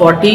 40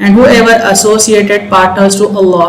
and whoever associated partners to Allah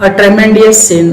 a tremendous sin।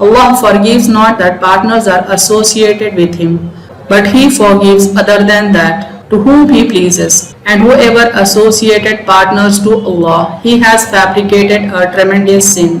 Allah forgives not that partners are associated with him but he forgives other than that to whom he pleases and whoever associated partners to Allah he has fabricated a tremendous sin।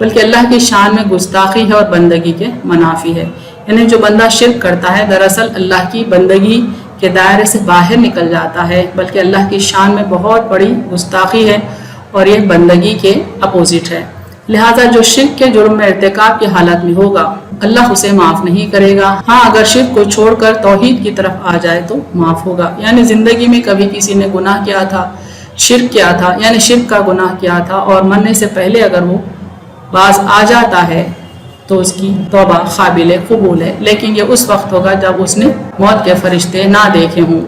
بلکہ اللہ کی شان میں گستاخی ہے اور بندگی کے منافی ہے۔ یعنی جو بندہ شرک کرتا ہے دراصل اللہ کی بندگی کے دائرے سے باہر نکل جاتا ہے، بلکہ اللہ کی شان میں بہت بڑی گستاخی ہے اور یہ بندگی کے اپوزٹ ہے۔ لہٰذا جو شرک کے جرم میں ارتکاب کی حالت میں ہوگا اللہ اسے معاف نہیں کرے گا۔ ہاں اگر شرک کو چھوڑ کر توحید کی طرف آ جائے تو معاف ہوگا۔ یعنی زندگی میں کبھی کسی نے گناہ کیا تھا، شرک کیا تھا، یعنی شرک کا گناہ کیا تھا، اور مرنے سے پہلے اگر وہ باز آ جاتا ہے تو اس کی توبہ قابل قبول ہے، لیکن یہ اس وقت ہوگا جب اس نے موت کے فرشتے نہ دیکھے ہوں۔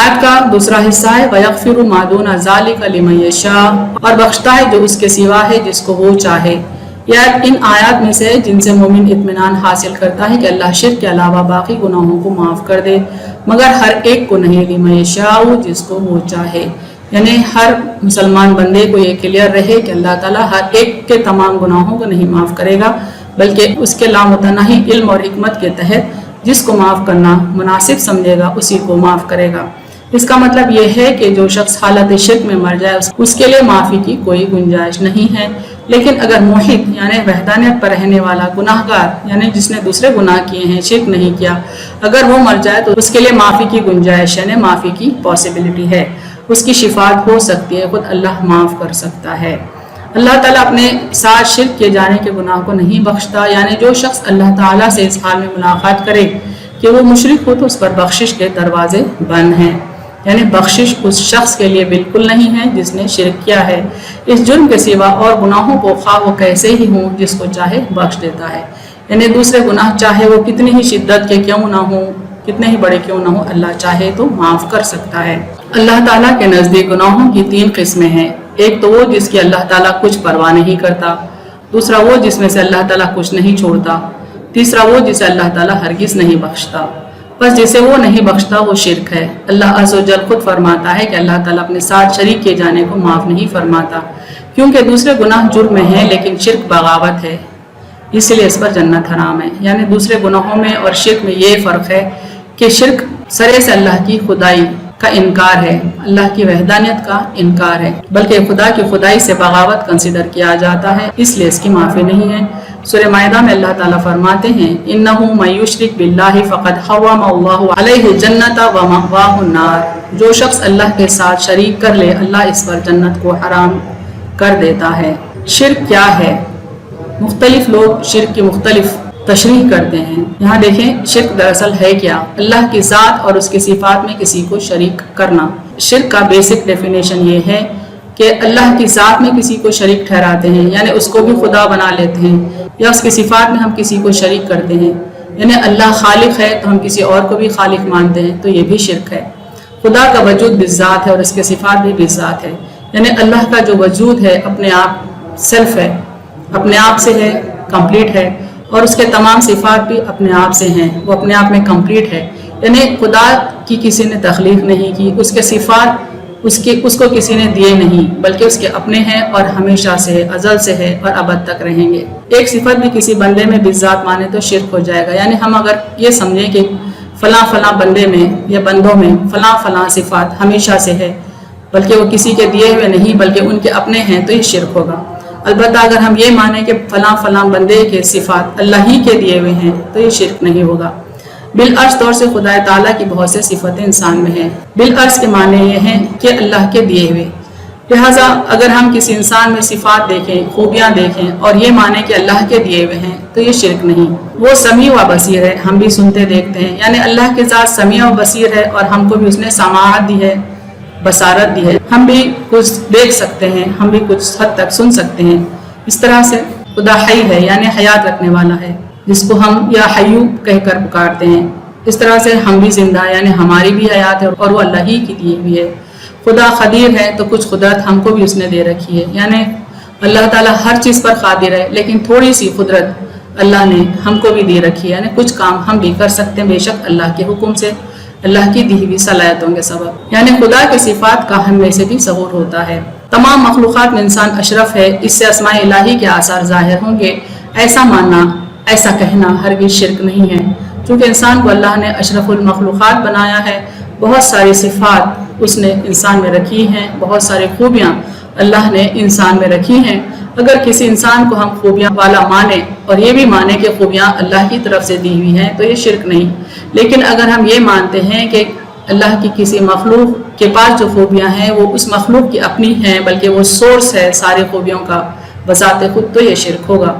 آیت کا دوسرا حصہ ہے وَيَغْفِرُ مَا دُونَ ذَلِكَ لِمَن يَشَاءُ، اور بخشتا ہے جو اس کے سوا ہے جس کو وہ چاہے۔ یہ ان آیات میں سے جن سے مومن اطمینان حاصل کرتا ہے کہ اللہ شرک کے علاوہ باقی گناہوں کو معاف کر دے، مگر ہر ایک کو نہیں، لِمَن يَشَاءُ جس کو وہ چاہے۔ یعنی ہر مسلمان بندے کو یہ کلیئر رہے کہ اللہ تعالیٰ ہر ایک کے تمام گناہوں کو نہیں معاف کرے گا، بلکہ اس کے لامتناہی علم اور حکمت کے تحت جس کو معاف کرنا مناسب سمجھے گا اسی کو معاف کرے گا۔ اس کا مطلب یہ ہے کہ جو شخص حالت شرک میں مر جائے اس کے لیے معافی کی کوئی گنجائش نہیں ہے، لیکن اگر موحد یعنی وحدانیت پر رہنے والا گناہ گار یعنی جس نے دوسرے گناہ کیے ہیں، شرک نہیں کیا، اگر وہ مر جائے تو اس کے لیے معافی کی گنجائش یعنی معافی کی پاسبلٹی ہے، اس کی شفاعت ہو سکتی ہے، خود اللہ معاف کر سکتا ہے۔ اللہ تعالیٰ اپنے ساتھ شرک کیے جانے کے گناہ کو نہیں بخشتا، یعنی جو شخص اللہ تعالیٰ سے اس حال میں ملاقات کرے کہ وہ مشرک ہو تو اس پر بخشش کے دروازے بند ہیں، یعنی بخشش اس شخص کے لیے بالکل نہیں ہے جس نے شرک کیا ہے۔ اس جرم کے سوا اور گناہوں کو خواہ وہ کیسے ہی ہوں جس کو چاہے بخش دیتا ہے، یعنی دوسرے گناہ چاہے وہ کتنی ہی شدت کے کیوں نہ ہوں، کتنے ہی بڑے کیوں نہ ہوں، اللہ چاہے تو معاف کر سکتا ہے۔ اللہ تعالیٰ کے نزدیک گناہوں کی 3 قسمیں ہیں، ایک تو وہ جس کی اللہ تعالیٰ کچھ پرواہ نہیں کرتا، دوسرا وہ جس میں سے اللہ تعالیٰ کچھ نہیں چھوڑتا، تیسرا وہ جسے اللہ تعالیٰ ہرگز نہیں بخشتا۔ بس جسے وہ نہیں بخشتا وہ شرک ہے۔ اللہ عز و جل خود فرماتا ہے کہ اللہ تعالیٰ اپنے ساتھ شریک کیے جانے کو معاف نہیں فرماتا، کیونکہ دوسرے گناہ جرم میں ہیں لیکن شرک بغاوت ہے، اس لیے اس پر جنت حرام ہے۔ یعنی دوسرے گناہوں میں اور شرک میں یہ فرق ہے کہ شرک سرے سے اللہ کی خدائی کا انکار ہے، اللہ کی وحدانیت کا انکار ہے، بلکہ خدا کی خدائی سے بغاوت کنسیڈر کیا جاتا ہے، اس لیے اس کی معافی نہیں ہے۔ سورہ مائدہ میں اللہ تعالیٰ فرماتے ہیں اِنَّهُ مَن يُشْرِكْ بِاللَّهِ فَقَدْ حَرَّمَ اللَّهُ عَلَيْهِ الْجَنَّةَ وَمَأْوَاهُ النَّارُ، جو شخص اللہ کے ساتھ شریک کر لے اللہ اس پر جنت کو حرام کر دیتا ہے۔ شرک کیا ہے؟ مختلف لوگ شرک کی مختلف تشریح کرتے ہیں۔ یہاں دیکھیں شرک دراصل ہے کیا؟ اللہ کی ذات اور اس کی صفات میں کسی کو شریک کرنا۔ شرک کا بیسک ڈیفینیشن یہ ہے کہ اللہ کی ذات میں کسی کو شریک ٹھہراتے ہیں، یعنی اس کو بھی خدا بنا لیتے ہیں، یا اس کی صفات میں ہم کسی کو شریک کرتے ہیں، یعنی اللہ خالق ہے تو ہم کسی اور کو بھی خالق مانتے ہیں، تو یہ بھی شرک ہے۔ خدا کا وجود بالذات ہے اور اس کے صفات بھی بالذات ہے، یعنی اللہ کا جو وجود ہے اپنے آپ سیلف ہے، اپنے آپ سے ہے، کمپلیٹ ہے، اور اس کے تمام صفات بھی اپنے آپ سے ہیں، وہ اپنے آپ میں کمپلیٹ ہے، یعنی خدا کی کسی نے تخلیق نہیں کی، اس کے صفات اس کو کسی نے دیے نہیں، بلکہ اس کے اپنے ہیں اور ہمیشہ سے ہے، ازل سے ہے اور ابد تک رہیں گے۔ ایک صفت بھی کسی بندے میں بالذات مانے تو شرک ہو جائے گا، یعنی ہم اگر یہ سمجھیں کہ فلاں فلاں بندے میں یا بندوں میں فلاں فلاں صفات ہمیشہ سے ہے، بلکہ وہ کسی کے دیے ہوئے نہیں بلکہ ان کے اپنے ہیں، تو یہ شرک ہوگا۔ البتہ اگر ہم یہ مانیں کہ فلاں فلاں بندے کے صفات اللہ ہی کے دیے ہوئے ہیں تو یہ شرک نہیں ہوگا۔ بالعکس طور سے خدا تعالیٰ کی بہت سے صفتیں انسان میں ہیں، بالعکس کے معنی یہ ہیں کہ اللہ کے دیے ہوئے، لہٰذا اگر ہم کسی انسان میں صفات دیکھیں، خوبیاں دیکھیں اور یہ مانیں کہ اللہ کے دیے ہوئے ہیں تو یہ شرک نہیں۔ وہ سمیع و بصیر ہے، ہم بھی سنتے دیکھتے ہیں، یعنی اللہ کے ذات سمیع و بصیر ہے اور ہم کو بھی اس نے سماعت دی ہے، بصارت دی ہے، ہم بھی کچھ دیکھ سکتے ہیں، ہم بھی کچھ حد تک سن سکتے ہیں۔ اس طرح سے خدا حی ہے، یعنی حیات رکھنے والا ہے، جس کو ہم یا حیو کہہ کر پکارتے ہیں۔ اس طرح سے ہم بھی زندہ ہیں، یعنی ہماری بھی حیات ہے اور وہ اللہ ہی کی دی ہوئی ہے۔ خدا قدیر ہے تو کچھ قدرت ہم کو بھی اس نے دے رکھی ہے، یعنی اللہ تعالیٰ ہر چیز پر قادر ہے، لیکن تھوڑی سی قدرت اللہ نے ہم کو بھی دے رکھی ہے، یعنی کچھ کام ہم بھی کر سکتے ہیں بے شک اللہ کے حکم سے، اللہ کی دی ہوئی صلاحیتوں کے سبب، یعنی خدا کے صفات کا ہم میں سے بھی ظہور ہوتا ہے۔ تمام مخلوقات میں انسان اشرف ہے، اس سے اسماء الہی کے آثار ظاہر ہوں گے، ایسا ماننا، ایسا کہنا ہرگز شرک نہیں ہے، چونکہ انسان کو اللہ نے اشرف المخلوقات بنایا ہے، بہت ساری صفات اس نے انسان میں رکھی ہیں، بہت ساری خوبیاں اللہ نے انسان میں رکھی ہیں، اگر کسی انسان کو ہم خوبیاں والا مانیں اور یہ بھی مانیں کہ خوبیاں اللہ کی طرف سے دی ہوئی ہیں تو یہ شرک نہیں، لیکن اگر ہم یہ مانتے ہیں کہ اللہ کی کسی مخلوق کے پاس جو خوبیاں ہیں وہ اس مخلوق کی اپنی ہیں بلکہ وہ سورس ہے ساری خوبیوں کا بذات خود، تو یہ شرک ہوگا۔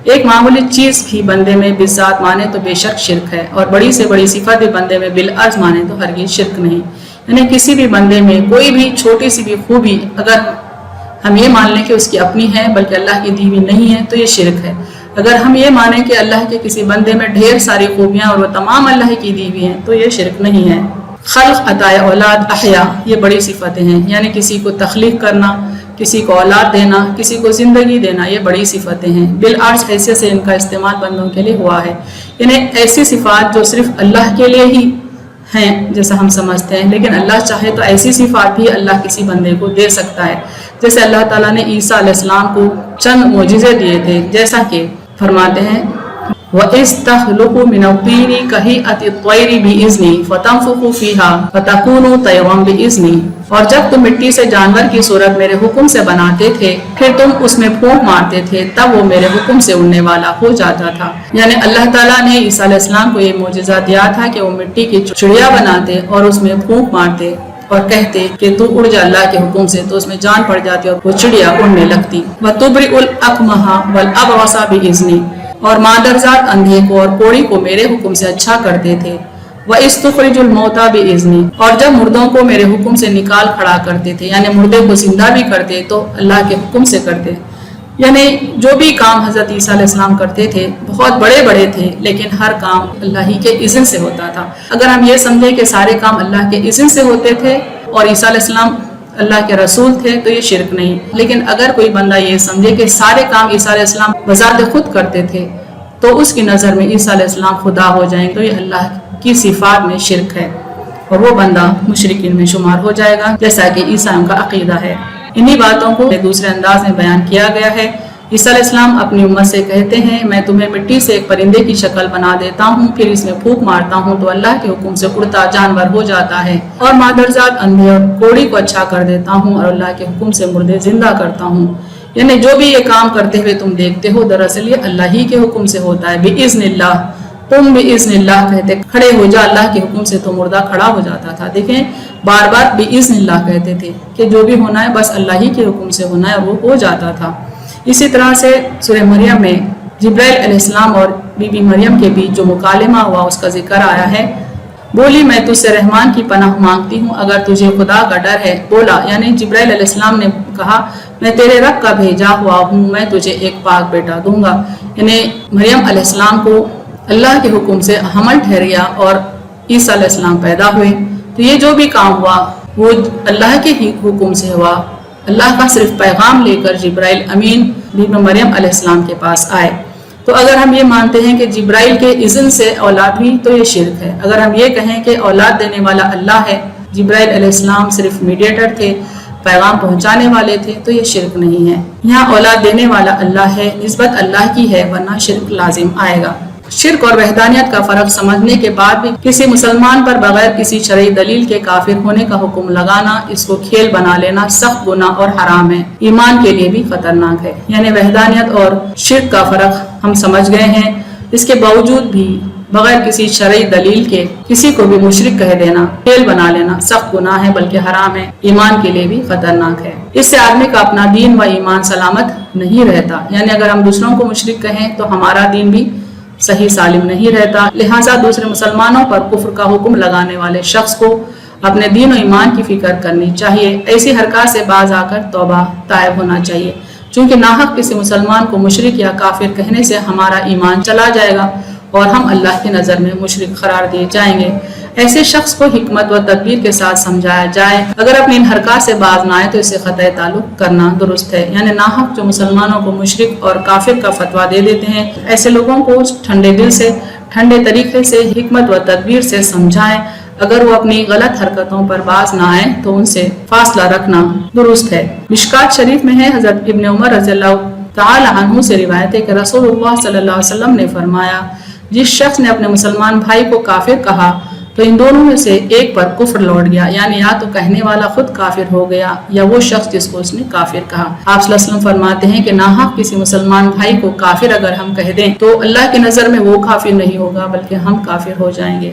ایک معمولی چیز بھی بندے میں بالذات مانے تو بے شک شرک ہے، اور بڑی سے بڑی صفت بھی بندے میں بالعرض مانے تو ہرگز شرک نہیں۔ یعنی کسی بھی بندے میں کوئی بھی چھوٹی سی بھی خوبی اگر ہم یہ مان لیں کہ اس کی اپنی ہے بلکہ اللہ کی دی ہوئی نہیں ہے تو یہ شرک ہے۔ اگر ہم یہ مانیں کہ اللہ کے کسی بندے میں ڈھیر ساری خوبیاں اور وہ تمام اللہ کی دی ہوئی ہیں تو یہ شرک نہیں ہے۔ خلق، عطا اولاد، احیاء، یہ بڑی صفتیں ہیں، یعنی کسی کو تخلیق کرنا، کسی کو اولاد دینا، کسی کو زندگی دینا، یہ بڑی صفتیں ہیں۔ بالعرض حیثیت سے ان کا استعمال بندوں کے لیے ہوا ہے، یعنی ایسی صفات جو صرف اللہ کے لیے ہی ہیں جیسا ہم سمجھتے ہیں، لیکن اللہ چاہے تو ایسی صفات بھی اللہ کسی بندے کو دے سکتا ہے۔ جیسے اللہ تعالیٰ نے عیسیٰ علیہ السلام کو چند معجزے دیے تھے، جیسا کہ فرماتے ہیں وَإِذْ تَخْلُقُ مِنَ الطِّينِ كَهِيئَةِ الطَّيْرِ بِإِذْنِي فَتَنفُخُ فِيهَا فَتَكُونُ طَيْرًا بِإِذْنِي، اور جب تم مٹی سے جانور کی صورت میرے حکم سے بناتے تھے پھر تم اس میں پھونک مارتے تھے تب وہ میرے حکم سے اڑنے والا ہو جاتا تھا۔ یعنی اللہ تعالیٰ نے عیسیٰ علیہ السلام کو یہ معجزہ دیا تھا کہ وہ مٹی کی چڑیا بناتے اور اس میں پھونک مارتے اور کہتے کہ تو اڑ جا اللہ کے حکم سے، تو اس میں جان پڑ جاتی اور وہ چڑیا اڑنے لگتی۔ وَتُبْرِئُ الْأَكْمَحَ وَالْأَبْرَصَ بِإِذْنِي، اور مادرزاد اندھے کو اور کوڑی کو میرے حکم سے اچھا کرتے تھے۔ وَإِذْ تُخْرِجُ الْمَوْتَىٰ بِإِذْنِي، اور جب مردوں کو میرے حکم سے نکال کھڑا کرتے تھے، یعنی مردے کو زندہ بھی کرتے تو اللہ کے حکم سے کرتے۔ یعنی جو بھی کام حضرت عیسیٰ علیہ السلام کرتے تھے بہت بڑے بڑے تھے، لیکن ہر کام اللہ ہی کے اذن سے ہوتا تھا۔ اگر ہم یہ سمجھیں کہ سارے کام اللہ کے اذن سے ہوتے تھے اور عیسیٰ علیہ السلام اللہ کے رسول تھے تو یہ شرک نہیں، لیکن اگر کوئی بندہ یہ سمجھے کہ سارے کام عیسیٰ علیہ السلام بذات خود کرتے تھے تو اس کی نظر میں عیسیٰ علیہ السلام خدا ہو جائیں گے، تو یہ اللہ کی صفات میں شرک ہے اور وہ بندہ مشرکین میں شمار ہو جائے گا، جیسا کہ عیسائیوں کا عقیدہ ہے۔ انہی باتوں کو دوسرے انداز میں بیان کیا گیا ہے۔ عیسیٰ علیہ السلام اپنی امت سے کہتے ہیں میں تمہیں مٹی سے ایک پرندے کی شکل بنا دیتا ہوں، پھر اس میں پھونک مارتا ہوں تو اللہ کے حکم سے اڑتا جانور ہو جاتا ہے، اور مادرزاد اندھے اور کوڑی کو اچھا کر دیتا ہوں اور اللہ کے حکم سے مردے زندہ کرتا ہوں۔ یعنی جو بھی یہ کام کرتے ہوئے تم دیکھتے ہو دراصل یہ اللہ ہی کے حکم سے ہوتا ہے۔ بِإِذْنِ اللَّهِ، تم بِإِذْنِ اللَّهِ کہتے کھڑے ہو جا، اللہ کے حکم سے تو مردہ کھڑا ہو جاتا تھا۔ دیکھیں بار بار بِإِذْنِ اللَّهِ کہتے تھے کہ جو بھی ہونا ہے بس اللہ ہی کے حکم سے ہونا ہے، اور وہ ہو جاتا تھا۔ اسی طرح سے سورہ مریم میں جبرائیل علیہ السلام اور بی بی مریم کے بیچ جو مکالمہ ہوا اس کا ذکر آیا ہے۔ بولی میں تجھ سے رحمان کی پناہ مانگتی ہوں اگر تجھے خدا کا ڈر ہے۔ بولا یعنی جبرائیل علیہ السلام نے کہا میں تیرے رب کا بھیجا ہوا ہوں، میں تجھے ایک پاک بیٹا دوں گا۔ یعنی مریم علیہ السلام کو اللہ کے حکم سے حمل ٹھہریا اور عیسیٰ علیہ السلام پیدا ہوئے، تو یہ جو بھی کام ہوا وہ اللہ کے ہی حکم سے ہوا۔ اللہ کا صرف پیغام لے کر جبرائیل امین بی بی مریم علیہ السلام کے پاس آئے۔ تو اگر ہم یہ مانتے ہیں کہ جبرائیل کے اذن سے اولاد ہوئی تو یہ شرک ہے۔ اگر ہم یہ کہیں کہ اولاد دینے والا اللہ ہے، جبرائیل علیہ السلام صرف میڈیٹر تھے، پیغام پہنچانے والے تھے، تو یہ شرک نہیں ہے۔ یہاں اولاد دینے والا اللہ ہے، نسبت اللہ کی ہے، ورنہ شرک لازم آئے گا۔ شرک اور وحدانیت کا فرق سمجھنے کے بعد بھی کسی مسلمان پر بغیر کسی شرعی دلیل کے کافر ہونے کا حکم لگانا، اس کو کھیل بنا لینا سخت گناہ اور حرام ہے، ایمان کے لیے بھی خطرناک ہے۔ یعنی وحدانیت اور شرک کا فرق ہم سمجھ گئے ہیں، اس کے باوجود بھی بغیر کسی شرعی دلیل کے کسی کو بھی مشرک کہہ دینا، کھیل بنا لینا سخت گناہ ہے بلکہ حرام ہے، ایمان کے لیے بھی خطرناک ہے۔ اس سے آدمی کا اپنا دین و ایمان سلامت نہیں رہتا۔ یعنی اگر ہم دوسروں کو مشرک کہیں تو ہمارا دین بھی صحیح سالم نہیں رہتا۔ لہٰذا دوسرے مسلمانوں پر کفر کا حکم لگانے والے شخص کو اپنے دین و ایمان کی فکر کرنی چاہیے، ایسی حرکات سے باز آ کر توبہ طائب ہونا چاہیے، چونکہ ناحق کسی مسلمان کو مشرک یا کافر کہنے سے ہمارا ایمان چلا جائے گا اور ہم اللہ کی نظر میں مشرک قرار دیے جائیں گے۔ ایسے شخص کو حکمت و تدبیر کے ساتھ سمجھایا جائے، اگر اپنی ان حرکات سے باز نہ آئے تو اسے قطع تعلق کرنا درست ہے۔ یعنی ناحق جو مسلمانوں کو مشرک اور کافر کا فتویٰ دے دیتے ہیں، ایسے لوگوں کو ٹھنڈے دل سے، ٹھنڈے طریقے سے، حکمت و تدبیر سے سمجھائیں۔ اگر وہ اپنی غلط حرکتوں پر باز نہ آئیں تو ان سے فاصلہ رکھنا درست ہے۔ مشکات شریف میں ہے، حضرت ابن عمر رضی اللہ تعالی عنہ سے روایت ہے کہ رسول اللہ صلی اللہ علیہ وسلم نے فرمایا جس شخص نے اپنے مسلمان بھائی کو کافر کہا تو ان دونوں میں سے ایک پر کفر لوٹ گیا، یعنی یا تو کہنے والا خود کافر ہو گیا یا وہ شخص جس کو اس نے کافر کہا۔ آپ صلی اللہ علیہ وسلم فرماتے ہیں کہ ناحق کسی مسلمان بھائی کو کافر اگر ہم کہہ دیں تو اللہ کی نظر میں وہ کافر نہیں ہوگا بلکہ ہم کافر ہو جائیں گے۔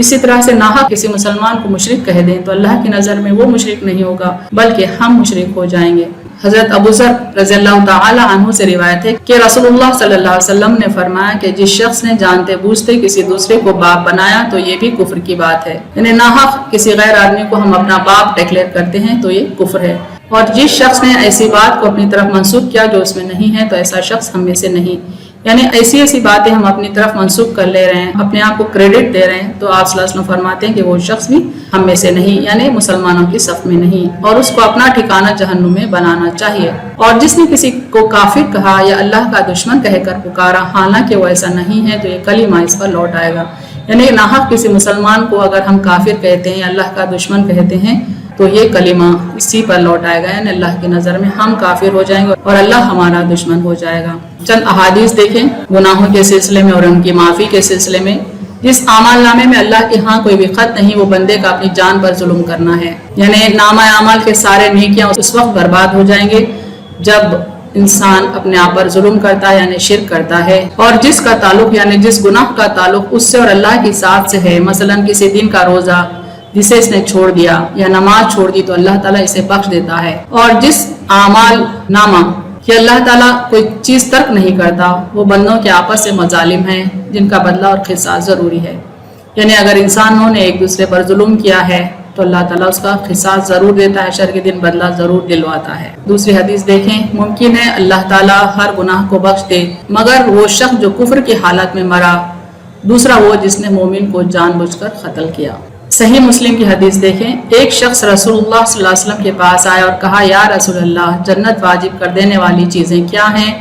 اسی طرح سے ناحق کسی مسلمان کو مشرک کہہ دیں تو اللہ کی نظر میں وہ مشرک نہیں ہوگا بلکہ ہم مشرک ہو جائیں گے۔ حضرت ابو ذر رضی اللہ تعالی عنہ سے روایت ہے کہ رسول اللہ صلی اللہ علیہ وسلم نے فرمایا کہ جس شخص نے جانتے بوجھتے کسی دوسرے کو باپ بنایا تو یہ بھی کفر کی بات ہے، یعنی ناحق کسی غیر آدمی کو ہم اپنا باپ ڈکلیئر کرتے ہیں تو یہ کفر ہے، اور جس شخص نے ایسی بات کو اپنی طرف منسوب کیا جو اس میں نہیں ہے تو ایسا شخص ہم میں سے نہیں، یعنی ایسی باتیں ہم اپنی طرف منسوخ کر لے رہے ہیں، اپنے آپ کو کریڈٹ دے رہے ہیں، تو آپ صلی اللہ علیہ وسلم فرماتے ہیں کہ وہ شخص بھی ہم میں سے نہیں، یعنی مسلمانوں کی صف میں نہیں، اور اس کو اپنا ٹھکانہ جہنم میں بنانا چاہیے۔ اور جس نے کسی کو کافر کہا یا اللہ کا دشمن کہہ کر پکارا حالانکہ وہ ایسا نہیں ہے تو یہ کلمہ اس پر لوٹ آئے گا، یعنی ناحق کسی مسلمان کو اگر ہم کافر کہتے ہیں یا اللہ کا دشمن کہتے ہیں تو یہ کلمہ اسی پر لوٹ آئے گا، یعنی اللہ کی نظر میں ہم کافر ہو جائیں گے اور اللہ ہمارا دشمن ہو جائے گا۔ چند احادیث دیکھیں گناہوں کے سلسلے میں اور ان کی معافی کے سلسلے میں۔ جس اعمال نامے میں اللہ کے ہاں کوئی بھی خط نہیں وہ بندے کا اپنی جان پر ظلم کرنا ہے، یعنی نامہ اعمال کے سارے نیکیاں اس وقت برباد ہو جائیں گے جب انسان اپنے آپ پر ظلم کرتا ہے، یعنی شرک کرتا ہے، اور جس کا تعلق یعنی جس گناہ کا تعلق اس سے اور اللہ کی ذات سے ہے، مثلا کسی دن کا روزہ جسے اس نے چھوڑ دیا یا نماز چھوڑ دی تو اللہ تعالیٰ اسے بخش دیتا ہے، اور جس اعمال نامہ کہ اللہ تعالیٰ کوئی چیز ترک نہیں کرتا وہ بندوں کے آپس سے مظالم ہیں جن کا بدلہ اور قصاص ضروری ہے، یعنی اگر انسانوں نے ایک دوسرے پر ظلم کیا ہے تو اللہ تعالیٰ اس کا قصاص ضرور دیتا ہے، حشر کے دن بدلہ ضرور دلواتا ہے۔ دوسری حدیث دیکھیں، ممکن ہے اللہ تعالیٰ ہر گناہ کو بخش دے مگر وہ شخص جو کفر کی حالت میں مرا، دوسرا وہ جس نے مومن کو جان بوجھ کر قتل کیا۔ صحیح مسلم کی حدیث دیکھیں، ایک شخص رسول اللہ صلی اللہ علیہ وسلم کے پاس آیا اور کہا یا رسول اللہ جنت واجب کر دینے والی چیزیں کیا ہیں؟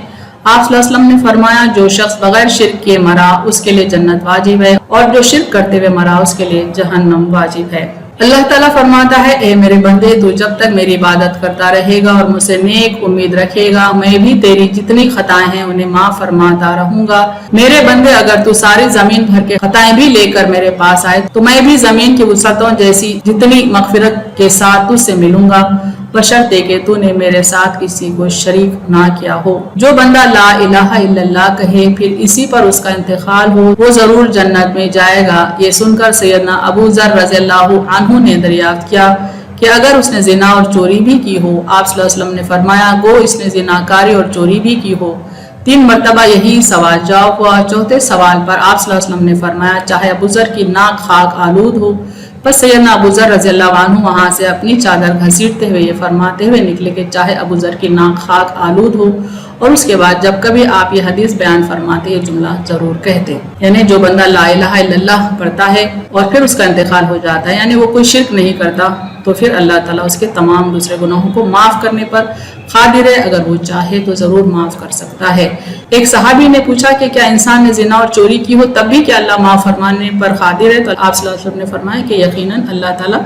آپ صلی اللہ علیہ وسلم نے فرمایا جو شخص بغیر شرک کے مرا اس کے لیے جنت واجب ہے اور جو شرک کرتے ہوئے مرا اس کے لیے جہنم واجب ہے۔ اللہ تعالیٰ فرماتا ہے اے میرے بندے تو جب تک میری عبادت کرتا رہے گا اور مجھ سے نیک امید رکھے گا میں بھی تیری جتنی خطائیں ہیں انہیں معاف فرماتا رہوں گا۔ میرے بندے اگر تو ساری زمین بھر کے خطائیں بھی لے کر میرے پاس آئے تو میں بھی زمین کی وسعتوں جیسی جتنی مغفرت کے ساتھ تجھ سے ملوں گا بشرطے کہ تو نے میرے ساتھ کسی کو شریک نہ کیا ہو۔ جو بندہ لا الہ الا اللہ کہے پھر اسی پر اس کا انتقال ہو وہ ضرور جنت میں جائے گا۔ یہ سن کر سیدنا ابو ذر رضی اللہ عنہ نے دریافت کیا کہ اگر اس نے زنا اور چوری بھی کی ہو؟ آپ صلی اللہ علیہ وسلم نے فرمایا گو اس نے زناکاری اور چوری بھی کی ہو۔ 3 مرتبہ یہی سوال جواب ہوا۔ چوتھے سوال پر آپ صلی اللہ علیہ وسلم نے فرمایا چاہے ابو ذر کی ناک خاک آلود ہو۔ پس سیدنا ابو ذر رضی اللہ عنہ وہاں سے اپنی چادر گھسیٹتے ہوئے یہ فرماتے ہوئے نکلے کہ چاہے ابو ذر کی ناک خاک آلود ہو، اور اس کے بعد جب کبھی آپ یہ حدیث بیان فرماتے یہ جملہ ضرور کہتے، یعنی جو بندہ لا الہ الا اللہ پڑھتا ہے اور پھر اس کا انتقال ہو جاتا ہے، یعنی وہ کوئی شرک نہیں کرتا، تو پھر اللہ تعالیٰ اس کے تمام دوسرے گناہوں کو معاف کرنے پر قادر ہے، اگر وہ چاہے تو ضرور معاف کر سکتا ہے۔ ایک صحابی نے پوچھا کہ کیا انسان نے زنا اور چوری کی ہو تب بھی کیا اللہ معاف فرمانے پر قادر ہے؟ تو آپ صلی اللہ علیہ وسلم نے فرمایا کہ یقیناً اللہ تعالیٰ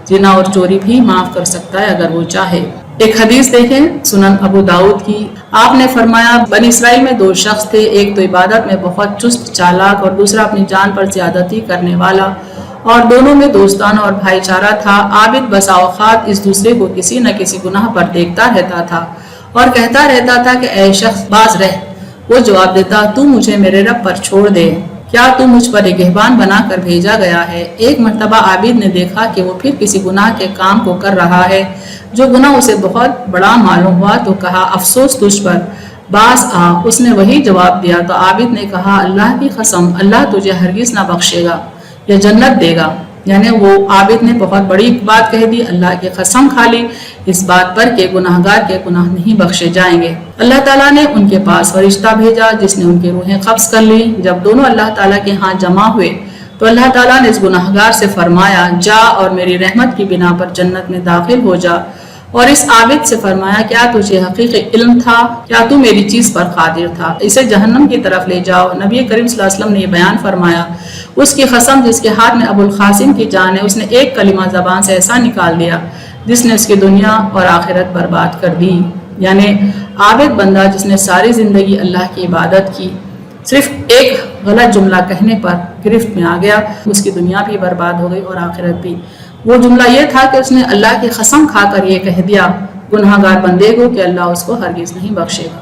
زنا اور چوری بھی معاف کر سکتا ہے اگر وہ چاہے۔ ایک حدیث دیکھیں سنن ابو داؤد کی، آپ نے فرمایا بنی اسرائیل میں 2 شخص تھے، ایک تو عبادت میں بہت چست چالاک اور دوسرا اپنی جان پر زیادتی کرنے والا، اور دونوں میں دوستانہ اور بھائی چارہ تھا۔ عابد بسا اوقات اس دوسرے کو کسی نہ کسی گناہ پر دیکھتا رہتا تھا اور کہتا رہتا تھا کہ اے شخص باز رہ۔ وہ جواب دیتا تو مجھے میرے رب پر چھوڑ دے، کیا تو مجھ پر نگہبان بنا کر بھیجا گیا ہے؟ ایک مرتبہ عابد نے دیکھا کہ وہ پھر کسی گناہ کے کام کو کر رہا ہے جو گناہ اسے بہت بڑا معلوم ہوا، تو کہا افسوس تجھ پر، باز آ۔ اس نے وہی جواب دیا تو عابد نے کہا اللہ کی قسم اللہ تجھے ہرگز نہ بخشے گا یا جنت دے گا، یعنی وہ عابد نے بہت بڑی بات کہہ دی، اللہ کی قسم کھا لی اس بات پر کہ گناہگار کے گناہ نہیں بخشے جائیں گے۔ اللہ تعالیٰ نے ان کے پاس فرشتہ بھیجا جس نے ان کی روحیں قبض کر لی۔ جب دونوں اللہ تعالیٰ کے ہاں جمع ہوئے تو اللہ تعالیٰ نے اس گناہگار سے فرمایا جا اور میری رحمت کی بنا پر جنت میں داخل ہو جا، اور اس عابد سے فرمایا کیا تجھے حقیقی علم تھا، کیا تو میری چیز پر قادر تھا، اسے جہنم کی طرف لے جاؤ۔ نبی کریم صلی اللہ علیہ وسلم نے یہ بیان فرمایا اس کی قسم جس کے ہاتھ میں ابو القاسم کی جان ہے، اس نے ایک کلمہ زبان سے ایسا نکال دیا جس نے اس کی دنیا اور آخرت برباد کر دی، یعنی عابد بندہ جس نے ساری زندگی اللہ کی عبادت کی صرف ایک غلط جملہ کہنے پر گرفت میں آ گیا، اس کی دنیا بھی برباد ہو گئی اور آخرت بھی۔ وہ جملہ یہ تھا کہ اس نے اللہ کی قسم کھا کر یہ کہہ دیا گناہ گار بندے کو کہ اللہ اس کو ہرگز نہیں بخشے گا۔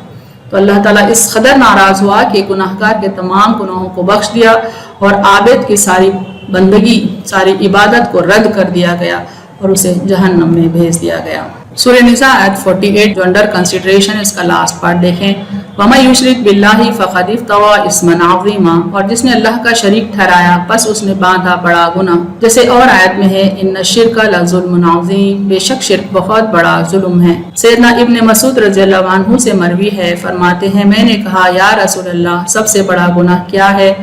تو اللہ تعالیٰ اس قدر ناراض ہوا کہ گناہ گار کے تمام گناہوں کو بخش دیا اور عابد کی ساری بندگی، ساری عبادت کو رد کر دیا گیا اور اسے جہنم میں بھیج دیا گیا۔ سورہ نساء آیت 48 جو انڈر کنسیڈریشن، اس کا لاسٹ پارٹ دیکھیں، وَمَن يُشْرِكْ بِاللَّهِ فَقَدِ افْتَرَىٰ إِثْمًا عَظِيمًا، اور جس نے اللہ کا شریک ٹھہرایا پس اس نے باندھا بڑا گناہ۔ جیسے اور آیت میں ہے إِنَّ الشِّرْكَ لَظُلْمٌ عَظِيمٌ، بے شک شرک بہت بڑا ظلم ہے۔ سیدنا ابن مسعود رضی اللہ عنہ سے مروی ہے، فرماتے ہیں میں نے کہا یا رسول اللہ سب سے بڑا گناہ کیا ہے؟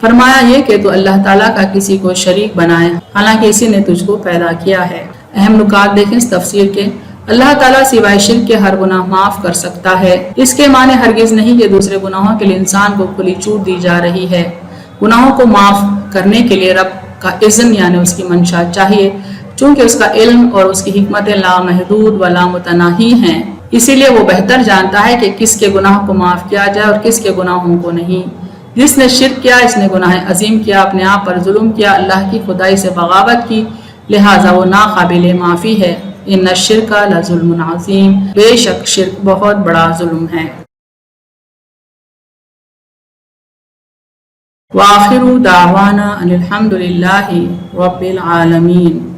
فرمایا یہ کہ تو اللہ تعالیٰ کا کسی کو شریک بنائے حالانکہ اسی نے تجھ کو پیدا کیا ہے۔ اہم نکات دیکھیں اس تفسیر کے۔ اللہ تعالیٰ سوائے شرک کے ہر گناہ معاف کر سکتا ہے۔ اس کے معنی ہرگز نہیں کہ دوسرے گناہوں کے لیے انسان کو کھلی چھوٹ دی جا رہی ہے۔ گناہوں کو معاف کرنے کے لیے رب کا اذن یعنی اس کی منشا چاہیے، چونکہ اس کا علم اور اس کی حکمت لامحدود و لامتناہی ہیں، اسی لیے وہ بہتر جانتا ہے کہ کس کے گناہ کو معاف کیا جائے اور کس کے گناہوں کو نہیں۔ جس نے شرک کیا اس نے گناہ عظیم کیا، اپنے آپ پر ظلم کیا، اللہ کی خدائی سے بغاوت کی، لہٰذا وہ ناقابل معافی ہے۔ ان الشرک لظلم عظیم، بے شک شرک بہت بڑا ظلم ہے۔ وآخر دعوانا ان الحمد للہ رب العالمین۔